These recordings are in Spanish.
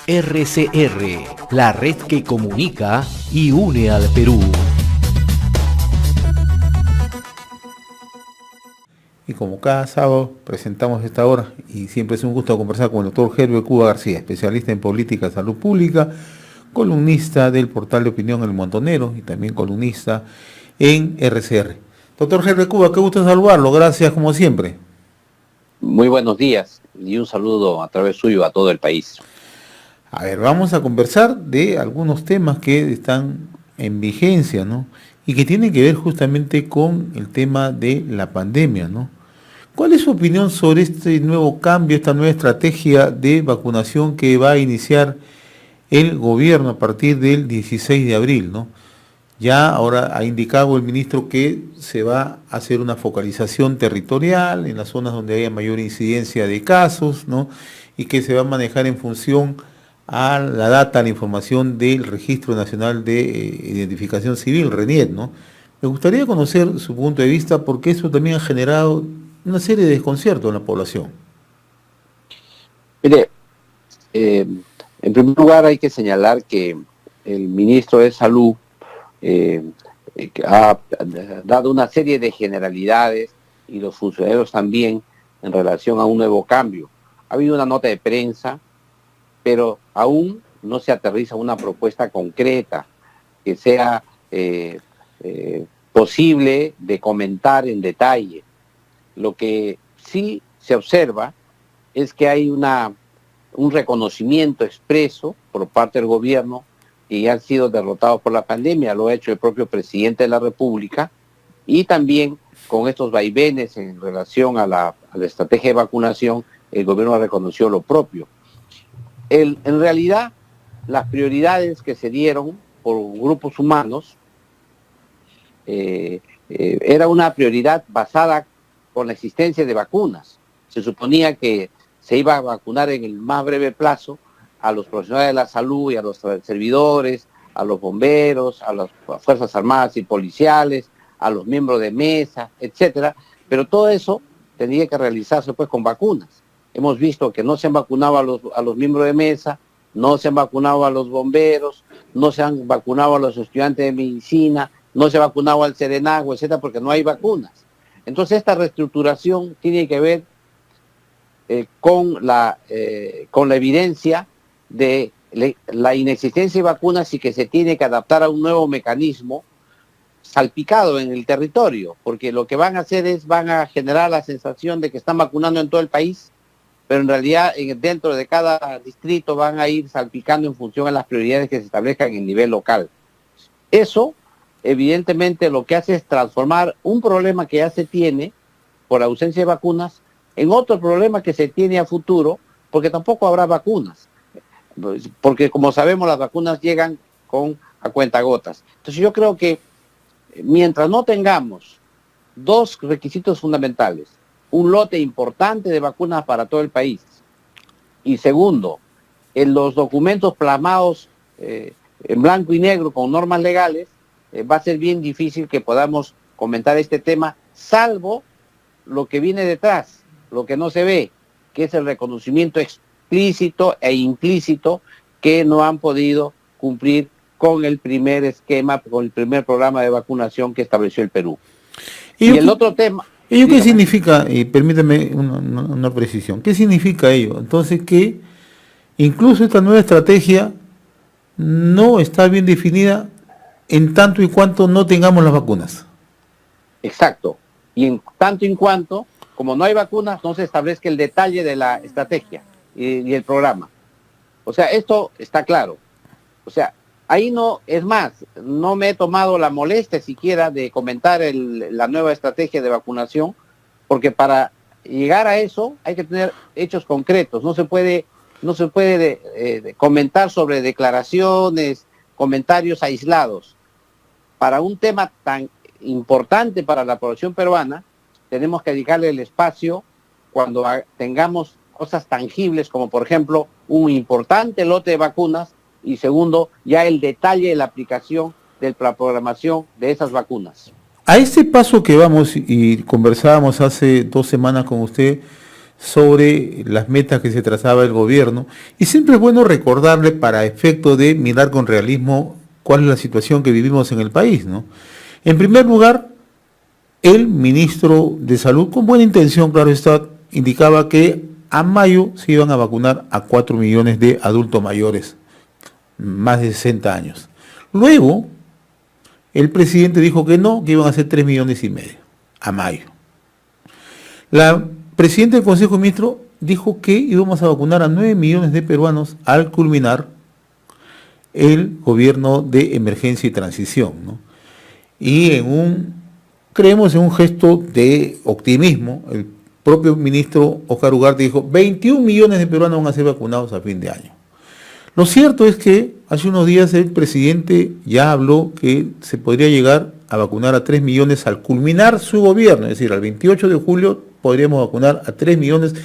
RCR, la red que comunica y une al Perú. Y como cada sábado presentamos esta hora, y siempre es un gusto conversar con el doctor Herbert Cuba García, especialista en política de salud pública, columnista del portal de opinión El Montonero y también columnista en RCR. Doctor Herbert Cuba, qué gusto saludarlo, gracias como siempre. Muy buenos días y un saludo a través suyo a todo el país. A ver, vamos a conversar de algunos temas que están en vigencia, ¿no? Y que tienen que ver justamente con el tema de la pandemia, ¿no? ¿Cuál es su opinión sobre este nuevo cambio, esta nueva estrategia de vacunación que va a iniciar el gobierno a partir del 16 de abril, ¿no? Ya ahora ha indicado el ministro que se va a hacer una focalización territorial en las zonas donde haya mayor incidencia de casos, ¿no? Y que se va a manejar en función a la data, a la información del Registro Nacional de Identificación Civil, RENIEC, ¿no? Me gustaría conocer su punto de vista porque eso también ha generado una serie de desconciertos en la población. Mire, en primer lugar hay que señalar que el ministro de Salud ha dado una serie de generalidades y los funcionarios también en relación a un nuevo cambio. Ha habido una nota de prensa, pero aún no se aterriza una propuesta concreta que sea posible de comentar en detalle. Lo que sí se observa es que hay un reconocimiento expreso por parte del gobierno que han sido derrotados por la pandemia, lo ha hecho el propio presidente de la República, y también con estos vaivenes en relación a la estrategia de vacunación, el gobierno reconoció lo propio. En realidad, las prioridades que se dieron por grupos humanos era una prioridad basada con la existencia de vacunas. Se suponía que se iba a vacunar en el más breve plazo a los profesionales de la salud y a los servidores, a los bomberos, a las Fuerzas Armadas y policiales, a los miembros de mesa, etcétera. Pero todo eso tenía que realizarse pues con vacunas. Hemos visto que no se han vacunado a los miembros de mesa, no se han vacunado a los bomberos, no se han vacunado a los estudiantes de medicina, no se ha vacunado al Serenagua, etcétera, porque no hay vacunas. Entonces esta reestructuración tiene que ver con la evidencia de la inexistencia de vacunas y que se tiene que adaptar a un nuevo mecanismo salpicado en el territorio, porque lo que van a hacer es, van a generar la sensación de que están vacunando en todo el país, pero en realidad dentro de cada distrito van a ir salpicando en función a las prioridades que se establezcan en nivel local. Eso, evidentemente, lo que hace es transformar un problema que ya se tiene por ausencia de vacunas en otro problema que se tiene a futuro, porque tampoco habrá vacunas. Porque como sabemos, las vacunas llegan a cuentagotas. Entonces yo creo que mientras no tengamos dos requisitos fundamentales, un lote importante de vacunas para todo el país, y segundo, en los documentos plasmados en blanco y negro con normas legales, va a ser bien difícil que podamos comentar este tema, salvo lo que viene detrás, lo que no se ve, que es el reconocimiento explícito e implícito que no han podido cumplir con el primer esquema, con el primer programa de vacunación que estableció el Perú. Y el otro tema... ¿Ello qué significa? Permítame una precisión. ¿Qué significa ello? Entonces que incluso esta nueva estrategia no está bien definida en tanto y cuanto no tengamos las vacunas. Exacto. Y en tanto y cuanto, como no hay vacunas, no se establezca el detalle de la estrategia y el programa. O sea, esto está claro. O sea, ahí no, es más, no me he tomado la molestia siquiera de comentar la nueva estrategia de vacunación, porque para llegar a eso hay que tener hechos concretos. No se puede comentar sobre declaraciones, comentarios aislados. Para un tema tan importante para la población peruana, tenemos que dedicarle el espacio cuando tengamos cosas tangibles, como por ejemplo un importante lote de vacunas, y segundo, ya el detalle de la aplicación de la programación de esas vacunas. A ese paso que vamos, y conversábamos hace 2 semanas con usted sobre las metas que se trazaba el gobierno, y siempre es bueno recordarle para efecto de mirar con realismo cuál es la situación que vivimos en el país, ¿no? En primer lugar, el ministro de Salud, con buena intención, claro está, indicaba que a mayo se iban a vacunar a 4 millones de adultos mayores, más de 60 años. Luego, el presidente dijo que no, que iban a ser 3 millones y medio a mayo. La presidenta del Consejo de Ministros dijo que íbamos a vacunar a 9 millones de peruanos al culminar el gobierno de emergencia y transición, ¿no? Y creemos en un gesto de optimismo, el propio ministro Oscar Ugarte dijo 21 millones de peruanos van a ser vacunados a fin de año. Lo cierto es que hace unos días el presidente ya habló que se podría llegar a vacunar a 3 millones al culminar su gobierno, es decir, al 28 de julio podríamos vacunar a 3 millones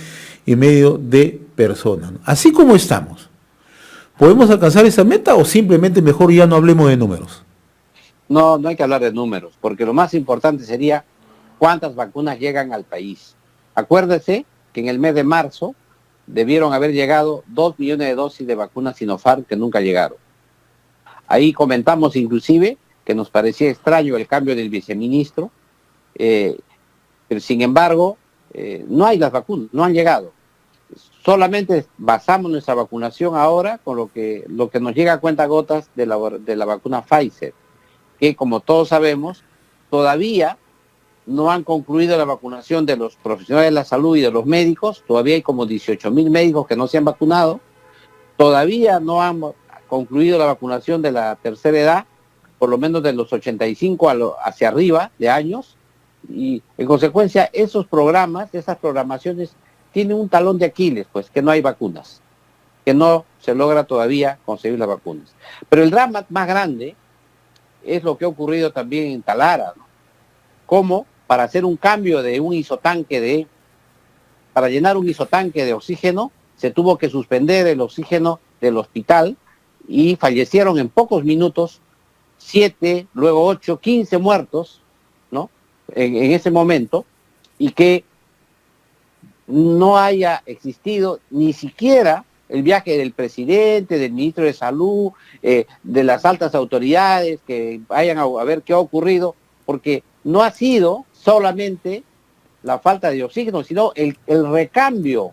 y medio de personas, ¿no? Así como estamos, ¿podemos alcanzar esa meta o simplemente mejor ya no hablemos de números? No, no hay que hablar de números, porque lo más importante sería cuántas vacunas llegan al país. Acuérdese que en el mes de marzo debieron haber llegado 2 millones de dosis de vacunas Sinopharm que nunca llegaron. Ahí comentamos inclusive que nos parecía extraño el cambio del viceministro, pero sin embargo no hay las vacunas, no han llegado. Solamente basamos nuestra vacunación ahora con lo que nos llega a cuentagotas de la vacuna Pfizer, que como todos sabemos, todavía no han concluido la vacunación de los profesionales de la salud y de los médicos. Todavía hay como 18,000 médicos que no se han vacunado. Todavía no han concluido la vacunación de la tercera edad, por lo menos de los 85 hacia arriba de años. Y en consecuencia, esos programas, esas programaciones, tienen un talón de Aquiles, pues que no hay vacunas, que no se logra todavía conseguir las vacunas. Pero el drama más grande es lo que ha ocurrido también en Talara, ¿no? Cómo para hacer un cambio de un isotanque para llenar un isotanque de oxígeno, se tuvo que suspender el oxígeno del hospital y fallecieron en pocos minutos 7, luego 8, 15 muertos, ¿no? En ese momento, y que no haya existido ni siquiera el viaje del presidente, del ministro de Salud, de las altas autoridades que vayan a ver qué ha ocurrido, porque no ha sido solamente la falta de oxígeno, sino el recambio,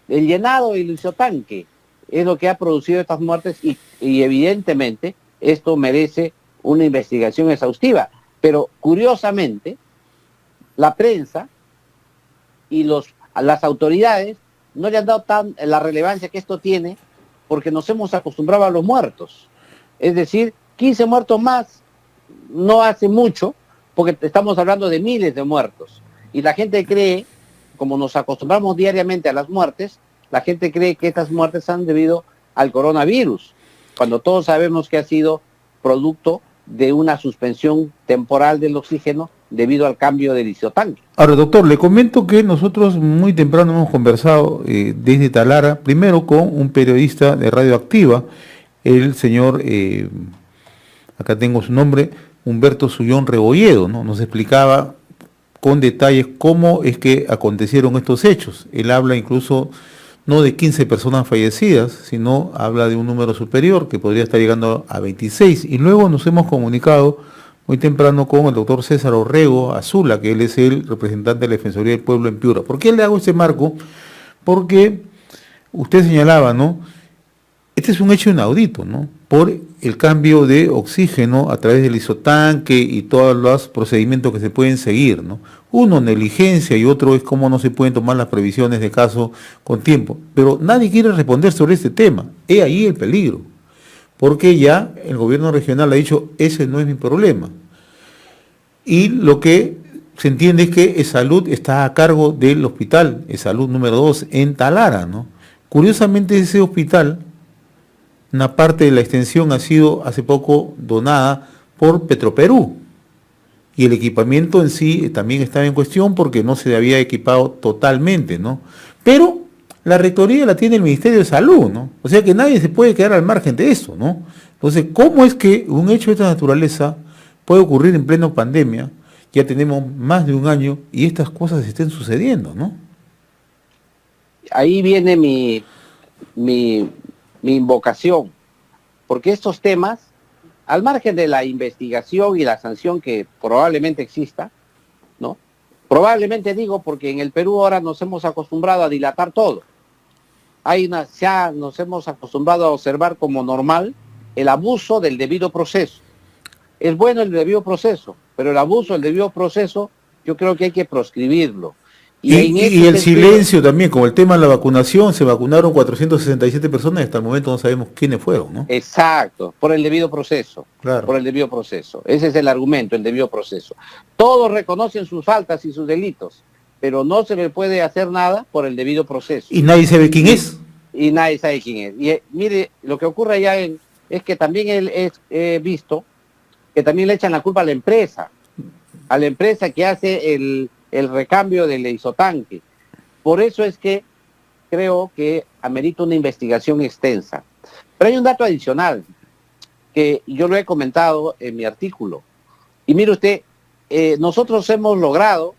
el llenado del isotanque, es lo que ha producido estas muertes y evidentemente esto merece una investigación exhaustiva. Pero curiosamente, la prensa y las autoridades no le han dado la relevancia que esto tiene, porque nos hemos acostumbrado a los muertos. Es decir, 15 muertos más no hace mucho, porque estamos hablando de miles de muertos. Y la gente cree, como nos acostumbramos diariamente a las muertes, la gente cree que estas muertes han debido al coronavirus, cuando todos sabemos que ha sido producto de una suspensión temporal del oxígeno debido al cambio del isotanque. Ahora, doctor, le comento que nosotros muy temprano hemos conversado desde Talara, primero con un periodista de Radioactiva, el señor, acá tengo su nombre, Humberto Sullón Rebolledo, ¿no? Nos explicaba con detalles cómo es que acontecieron estos hechos. Él habla incluso no de 15 personas fallecidas, sino habla de un número superior que podría estar llegando a 26. Y luego nos hemos comunicado muy temprano con el doctor César Orrego Azula, que él es el representante de la Defensoría del Pueblo en Piura. ¿Por qué le hago este marco? Porque usted señalaba, ¿no? Este es un hecho inaudito, ¿no? Por el cambio de oxígeno a través del isotanque y todos los procedimientos que se pueden seguir, ¿no? Uno, negligencia, y otro es cómo no se pueden tomar las previsiones de caso con tiempo. Pero nadie quiere responder sobre este tema. He ahí el peligro. Porque ya el gobierno regional ha dicho, ese no es mi problema. Y lo que se entiende es que ESalud está a cargo del hospital, ESalud número 2, en Talara, ¿no? Curiosamente ese hospital, una parte de la extensión ha sido hace poco donada por Petroperú. Y el equipamiento en sí también estaba en cuestión porque no se había equipado totalmente, ¿no? Pero la rectoría la tiene el Ministerio de Salud, ¿no? O sea que nadie se puede quedar al margen de eso, ¿no? Entonces, ¿cómo es que un hecho de esta naturaleza puede ocurrir en pleno pandemia? Ya tenemos más de un año y estas cosas estén sucediendo, ¿no? ahí viene mi invocación, porque estos temas, al margen de la investigación y la sanción que probablemente exista, ¿no? Probablemente digo porque en el Perú ahora nos hemos acostumbrado a dilatar todo. Nos hemos acostumbrado a observar como normal el abuso del debido proceso. Es bueno el debido proceso, pero el abuso del debido proceso yo creo que hay que proscribirlo. Y en Y ese el sentido, silencio también, con el tema de la vacunación, se vacunaron 467 personas y hasta el momento no sabemos quiénes fueron, ¿no? exacto, por el debido proceso, Claro. por el debido proceso. Ese es el argumento, el debido proceso. Todos reconocen sus faltas y sus delitos, pero no se le puede hacer nada por el debido proceso. Y nadie sabe quién es. Y nadie sabe quién es. Y mire, lo que ocurre allá es que también he visto que también le echan la culpa a la empresa que hace el recambio del isotanque. Por eso es que creo que amerita una investigación extensa. Pero hay un dato adicional que yo lo he comentado en mi artículo. Y mire usted, nosotros hemos logrado,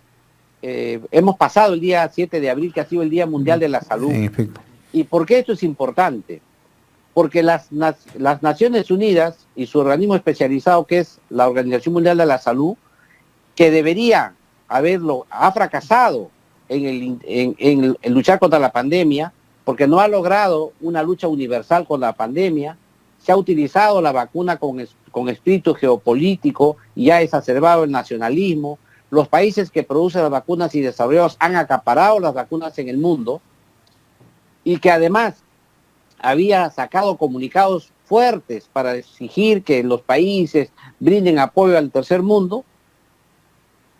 hemos pasado el día 7 de abril, que ha sido el Día Mundial de la Salud. En efecto. ¿Y por qué esto es importante? Porque las Naciones Unidas y su organismo especializado, que es la Organización Mundial de la Salud, que debería ha fracasado en luchar contra la pandemia, porque no ha logrado una lucha universal con la pandemia. Se ha utilizado la vacuna con espíritu geopolítico y ha exacerbado el nacionalismo. Los países que producen las vacunas y desarrollados han acaparado las vacunas en el mundo, y que además había sacado comunicados fuertes para exigir que los países brinden apoyo al tercer mundo,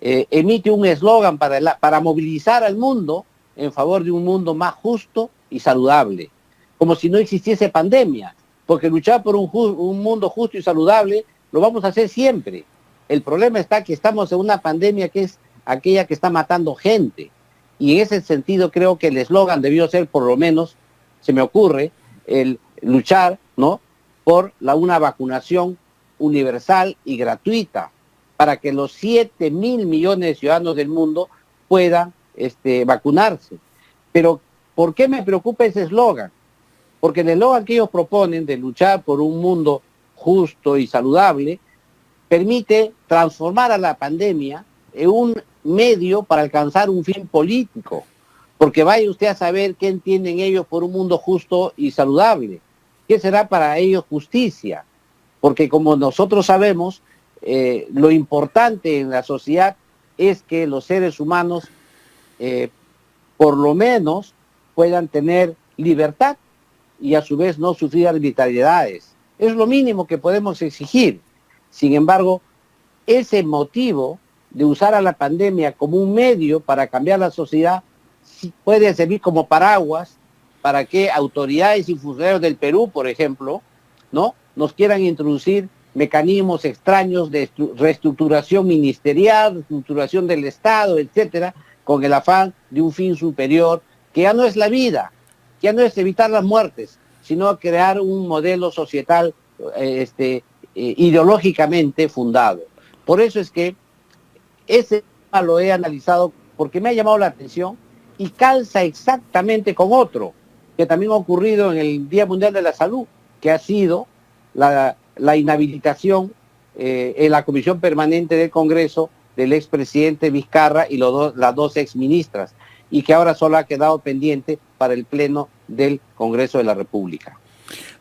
emite un eslogan para movilizar al mundo en favor de un mundo más justo y saludable, como si no existiese pandemia, porque luchar por un mundo justo y saludable lo vamos a hacer siempre. El problema está que estamos en una pandemia que es aquella que está matando gente, y en ese sentido creo que el eslogan debió ser, por lo menos, se me ocurre, el luchar, ¿no?, por una vacunación universal y gratuita, para que los 7.000 millones de ciudadanos del mundo puedan vacunarse. Pero, ¿por qué me preocupa ese eslogan? Porque el eslogan que ellos proponen de luchar por un mundo justo y saludable permite transformar a la pandemia en un medio para alcanzar un fin político. Porque vaya usted a saber qué entienden ellos por un mundo justo y saludable. ¿Qué será para ellos justicia? Porque como nosotros sabemos, lo importante en la sociedad es que los seres humanos por lo menos puedan tener libertad y a su vez no sufrir arbitrariedades. Es lo mínimo que podemos exigir. Sin embargo, ese motivo de usar a la pandemia como un medio para cambiar la sociedad puede servir como paraguas para que autoridades y funcionarios del Perú, por ejemplo, ¿no?, nos quieran introducir mecanismos extraños de reestructuración ministerial, reestructuración del Estado, etcétera, con el afán de un fin superior, que ya no es la vida, ya no es evitar las muertes, sino crear un modelo societal ideológicamente fundado. Por eso es que ese tema lo he analizado porque me ha llamado la atención y calza exactamente con otro que también ha ocurrido en el Día Mundial de la Salud, que ha sido la inhabilitación en la Comisión Permanente del Congreso del expresidente Vizcarra y las dos exministras, y que ahora solo ha quedado pendiente para el Pleno del Congreso de la República.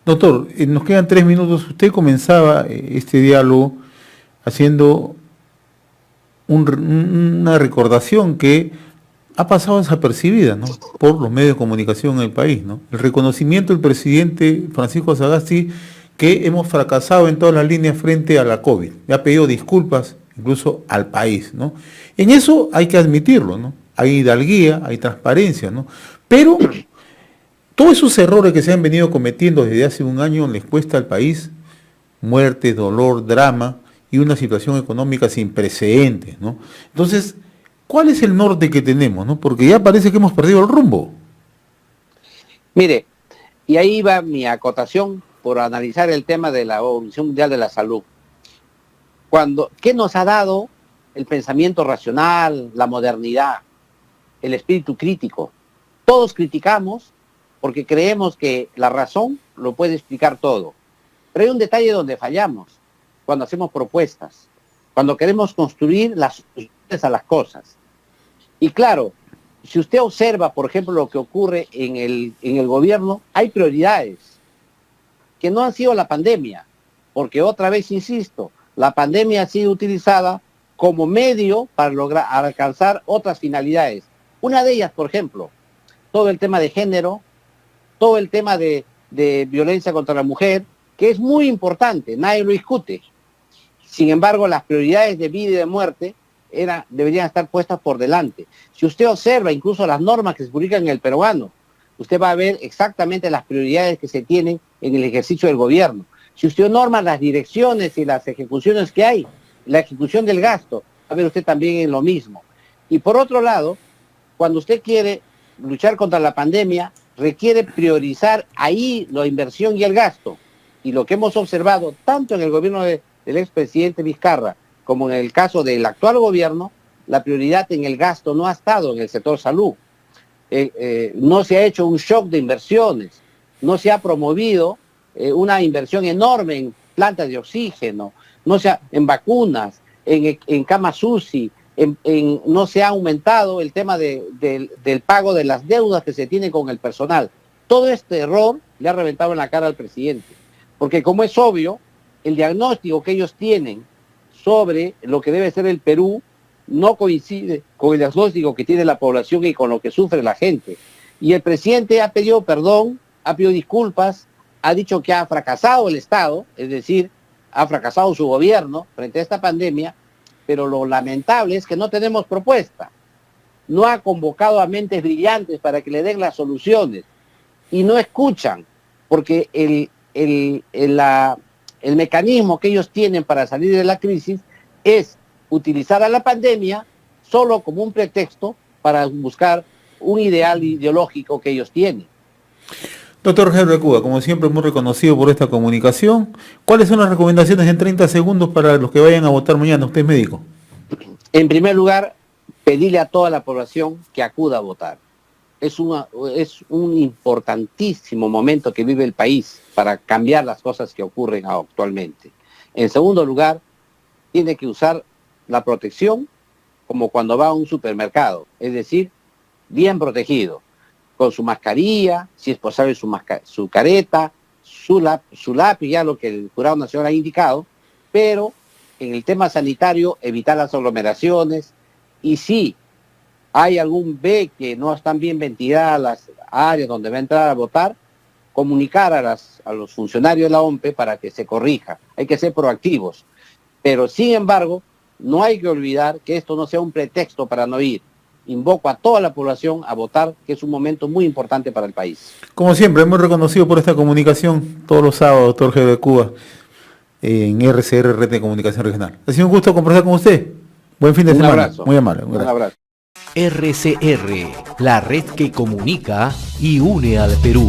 Doctor, nos quedan 3 minutos. Usted comenzaba este diálogo haciendo una recordación que ha pasado desapercibida, ¿no?, por los medios de comunicación en el país, ¿no? El reconocimiento del presidente Francisco Sagasti que hemos fracasado en todas las líneas frente a la COVID. Le ha pedido disculpas incluso al país, ¿no? En eso hay que admitirlo, ¿no? Hay hidalguía, hay transparencia, ¿no? Pero todos esos errores que se han venido cometiendo desde hace un año les cuesta al país muerte, dolor, drama y una situación económica sin precedentes, ¿no? Entonces, ¿cuál es el norte que tenemos, no? Porque ya parece que hemos perdido el rumbo. Mire, y ahí va mi acotación por analizar el tema de la Organización Mundial de la Salud. ¿Qué nos ha dado el pensamiento racional, la modernidad, el espíritu crítico? Todos criticamos porque creemos que la razón lo puede explicar todo. Pero hay un detalle donde fallamos, cuando hacemos propuestas, cuando queremos construir las soluciones a las cosas. Y claro, si usted observa, por ejemplo, lo que ocurre en el gobierno, hay prioridades que no han sido la pandemia, porque otra vez insisto, la pandemia ha sido utilizada como medio para lograr alcanzar otras finalidades. Una de ellas, por ejemplo, todo el tema de género, todo el tema de violencia contra la mujer, que es muy importante, nadie lo discute. Sin embargo, las prioridades de vida y de muerte deberían estar puestas por delante. Si usted observa incluso las normas que se publican en el peruano, usted va a ver exactamente las prioridades que se tienen en el ejercicio del gobierno. Si usted norma las direcciones y las ejecuciones que hay, la ejecución del gasto, va a ver usted también en lo mismo. Y por otro lado, cuando usted quiere luchar contra la pandemia, requiere priorizar ahí la inversión y el gasto. Y lo que hemos observado, tanto en el gobierno del expresidente Vizcarra, como en el caso del actual gobierno, la prioridad en el gasto no ha estado en el sector salud. No se ha hecho un shock de inversiones, no se ha promovido una inversión enorme en plantas de oxígeno, en vacunas, en camas UCI, no se ha aumentado el tema del pago de las deudas que se tiene con el personal. Todo este error le ha reventado en la cara al presidente, porque como es obvio, el diagnóstico que ellos tienen sobre lo que debe ser el Perú no coincide con el diagnóstico que tiene la población y con lo que sufre la gente. Y el presidente ha pedido perdón, ha pedido disculpas, ha dicho que ha fracasado el Estado, es decir, ha fracasado su gobierno frente a esta pandemia, pero lo lamentable es que no tenemos propuesta. No ha convocado a mentes brillantes para que le den las soluciones y no escuchan, porque el mecanismo que ellos tienen para salir de la crisis es utilizar a la pandemia solo como un pretexto para buscar un ideal ideológico que ellos tienen. Doctor Henry Cuba, como siempre muy reconocido por esta comunicación, ¿cuáles son las recomendaciones en 30 segundos para los que vayan a votar mañana? Usted es médico. En primer lugar, pedirle a toda la población que acuda a votar. Es un importantísimo momento que vive el país para cambiar las cosas que ocurren actualmente. En segundo lugar, tiene que usar la protección como cuando va a un supermercado, es decir, bien protegido, con su mascarilla, si es posible su careta, su lápiz, ya lo que el Jurado Nacional ha indicado, pero en el tema sanitario evitar las aglomeraciones y si hay ve que no están bien ventiladas las áreas donde va a entrar a votar, comunicar a los funcionarios de la OMPE para que se corrija. Hay que ser proactivos. Pero sin embargo, no hay que olvidar que esto no sea un pretexto para no ir. Invoco a toda la población a votar, que es un momento muy importante para el país. Como siempre, hemos reconocido por esta comunicación todos los sábados, doctor Henry Cuba, en RCR, Red de Comunicación Regional. Ha sido un gusto conversar con usted. Buen fin de semana. Abrazo. Muy amable. Un abrazo. RCR, la red que comunica y une al Perú.